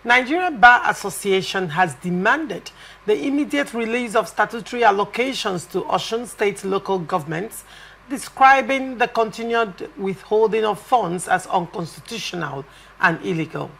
Nigerian Bar Association has demanded the immediate release of statutory allocations to Osun State local governments, describing the continued withholding of funds as unconstitutional and illegal.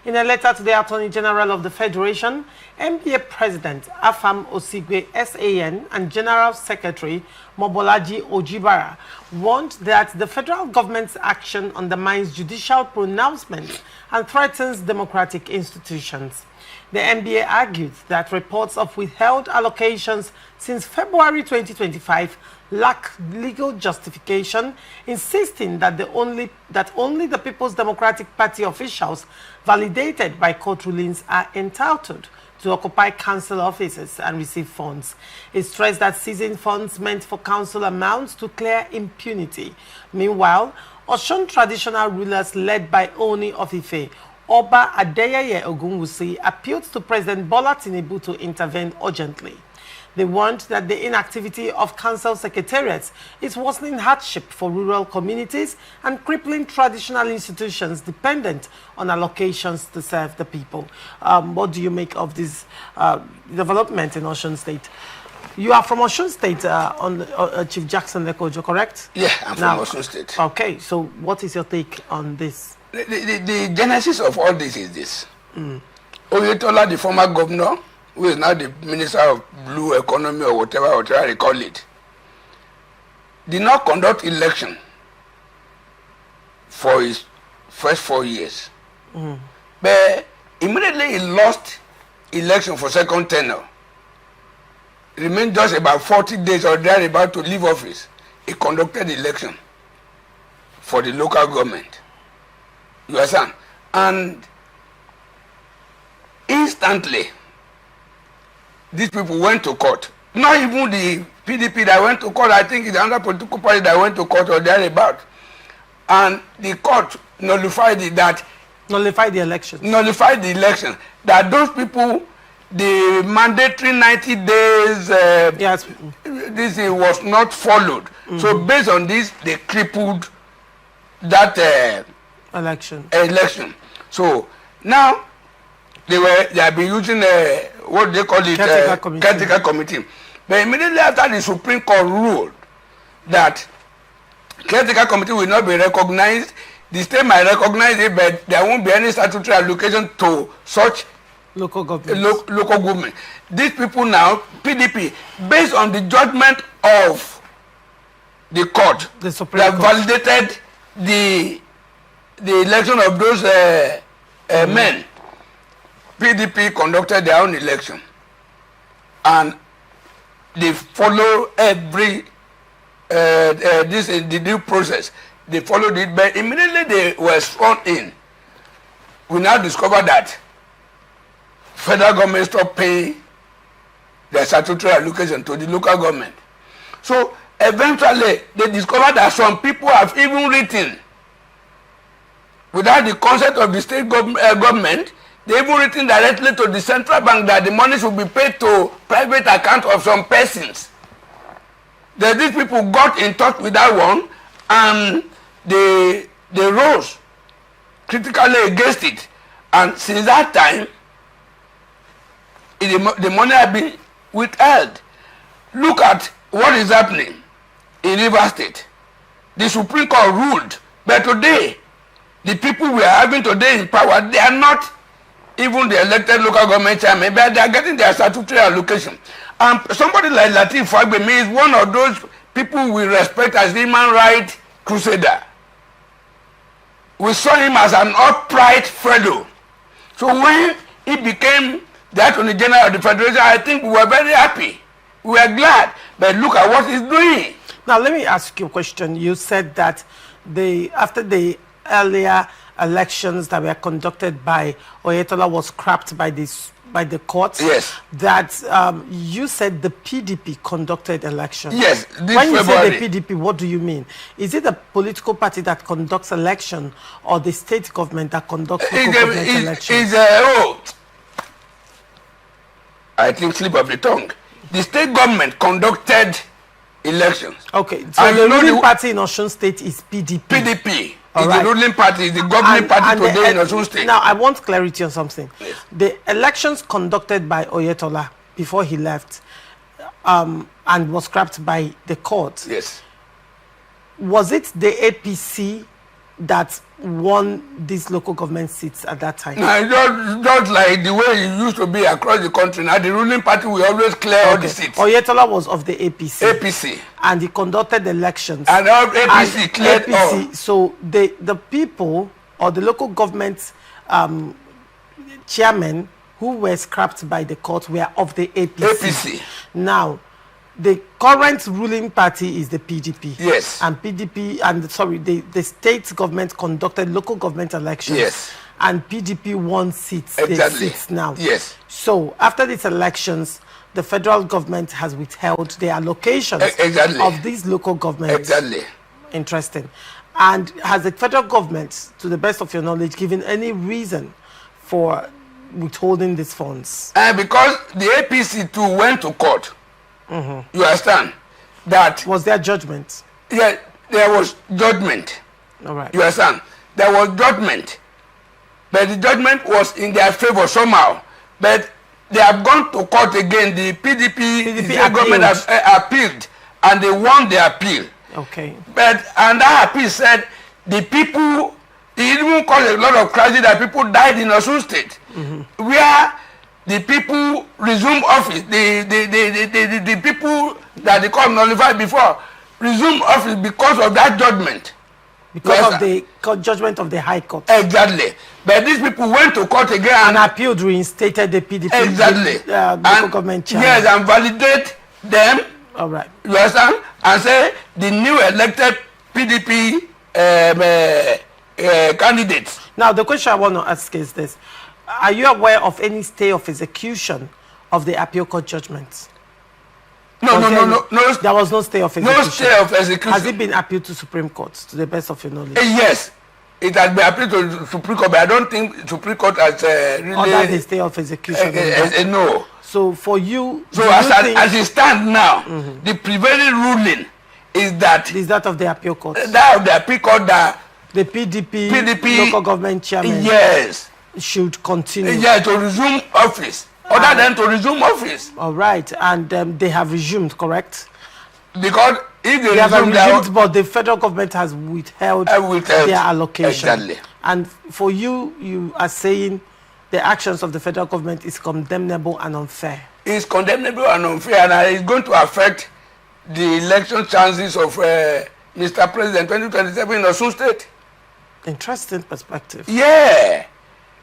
In a letter to the Attorney General of the Federation, NBA President Afam Osigwe SAN and General Secretary Mobolaji Ojibara warned that the federal government's action undermines judicial pronouncements and threatens democratic institutions. The NBA argued that reports of withheld allocations since February 2025 lack legal justification, insisting that only the People's Democratic Party officials validated by court rulings are entitled to occupy council offices and receive funds. It stressed that seizing funds meant for council amounts to clear impunity. Meanwhile, Osun traditional rulers led by Oni of Ife, Oba Adeyeye Ogunwusi, appealed to President Bola Tinubu to intervene urgently. They warned that the inactivity of council secretariats is worsening hardship for rural communities and crippling traditional institutions dependent on allocations to serve the people. What do you make of this development in Osun State? You are from Osun State, Chief Jackson Lekojo, correct? Yeah, I'm from Osun State. Okay, so what is your take on this? The genesis of all this is this. Oyetola, the former governor, who is now the Minister of Blue Economy or whatever they call it, did not conduct election for his first 4 years. But immediately he lost election for second tenure. It remained just about 40 days or thereabout to leave office. He conducted election for the local government. You understand? And instantly, these people went to court. Not even the PDP that went to court. I think it's another political party that went to court or thereabout. And the court nullified it that... Nullified the election. Nullified the election. That those people, the mandatory 90 days, yes, this was not followed. So based on this, they crippled that election. So now they have been using what they call it, caretaker committee. But immediately after the Supreme Court ruled that caretaker committee will not be recognized, the state might recognize it, but there won't be any statutory allocation to such local government. Local government. These people now, PDP, based on the judgment of the court, the Supreme they have Court validated the election of those men. PDP conducted their own election, and they follow every the due process. They followed it, but immediately they were sworn in. We now discover that federal government stopped paying their statutory allocation to the local government. So eventually, they discovered that some people have even written, without the consent of the state government, they even written directly to the central bank that the money should be paid to private account of some persons. That these people got in touch with that one, and they rose critically against it. And since that time, the money has been withheld. Look at what is happening in Rivers State. The Supreme Court ruled, but today, the people we are having today in power, they are not even the elected local government chairman, but they are getting their statutory allocation. And somebody like Lateef Fagbemi is one of those people we respect as human rights crusader. We saw him as an upright fellow. So when he became the Attorney General of the Federation, I think we were very happy. We were glad. But look at what he's doing. Now, let me ask you a question. You said that after the earlier elections that were conducted by Oyetola was scrapped by the courts. Yes. That you said the PDP conducted elections. Yes. When you say the PDP, what do you mean? Is it a political party that conducts election, or the state government that conducts local government elections? I think slip of the tongue. The state government conducted elections. Okay. So the ruling party in Osun State is PDP. PDP. It's the ruling party, the governing party today in Osun State. Now, I want clarity on something. Yes. The elections conducted by Oyetola before he left and was scrapped by the court. Yes. Was it the APC that won these local government seats at that time? No, just like the way it used to be across the country. Now the ruling party will always clear all the seats. Oyetola was of the APC. APC. And he conducted elections. And all APC cleared all. So the people or the local government chairmen who were scrapped by the court were of the APC. Now, the current ruling party is the PDP. Yes. And PDP, and sorry, the state government conducted local government elections. Yes. And PDP won seats. Exactly. They seats now. Yes. So after these elections, the federal government has withheld the allocations of these local governments. Exactly. Interesting. And has the federal government, to the best of your knowledge, given any reason for withholding these funds? Because the APC too went to court. You understand? That was their judgment. Yeah, there was judgment. All right. You understand? There was judgment, but the judgment was in their favor somehow. But they have gone to court again. The PDP government has appealed, and they won the appeal. Okay. But and that appeal said the people. It even caused a lot of crisis that people died in Osun State, where the people resume office. The people that the court nullified before resume office because of that judgment. Because of the judgment of the High Court. Exactly. But these people went to court again and appealed, reinstated the PDP. Exactly. Local government chairman. Yes, and validate them. All right. You understand? And say the new elected PDP candidates. Now, the question I want to ask is this. Are you aware of any stay of execution of the appeal court judgments? No. There was no stay of execution. No stay of execution. Has it been appealed to Supreme Court, to the best of your knowledge? Yes. It has been appealed to Supreme Court, but I don't think Supreme Court has really... Ordered the stay of execution? No. So for you... So as it stands now, the prevailing ruling is that... Is that of the appeal court? That of the appeal court that... The PDP local government chairman... Yes. Should continue. Yeah, to resume office. Other than to resume office. All right, and they have resumed, correct? Because if they have resumed, but the federal government has withheld their allocation. Exactly. And for you, you are saying the actions of the federal government is condemnable and unfair. It's condemnable and unfair, and it's going to affect the election chances of Mr. President 2027 in Osun State. Interesting perspective. Yeah.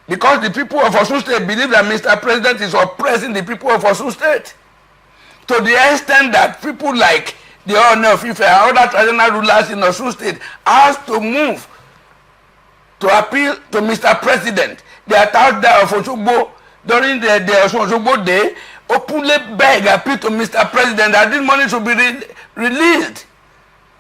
Because the people of Osun State believe that Mr. President is oppressing the people of Osun State. To the extent that people like the owner of Ife and other traditional rulers in Osun State have to move to appeal to Mr. President. They are out there of Osogbo during the Osun Osogbo day, openly beg, appeal to Mr. President that this money should be released.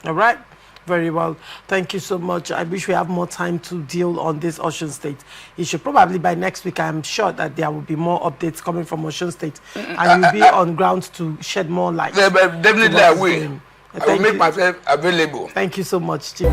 All right. Very well. Thank you so much. I wish we have more time to deal on this Osun State issue. Probably by next week, I'm sure that there will be more updates coming from Osun State, and you'll be on ground to shed more light. Definitely I will. I will make myself available. Thank you so much, Chief.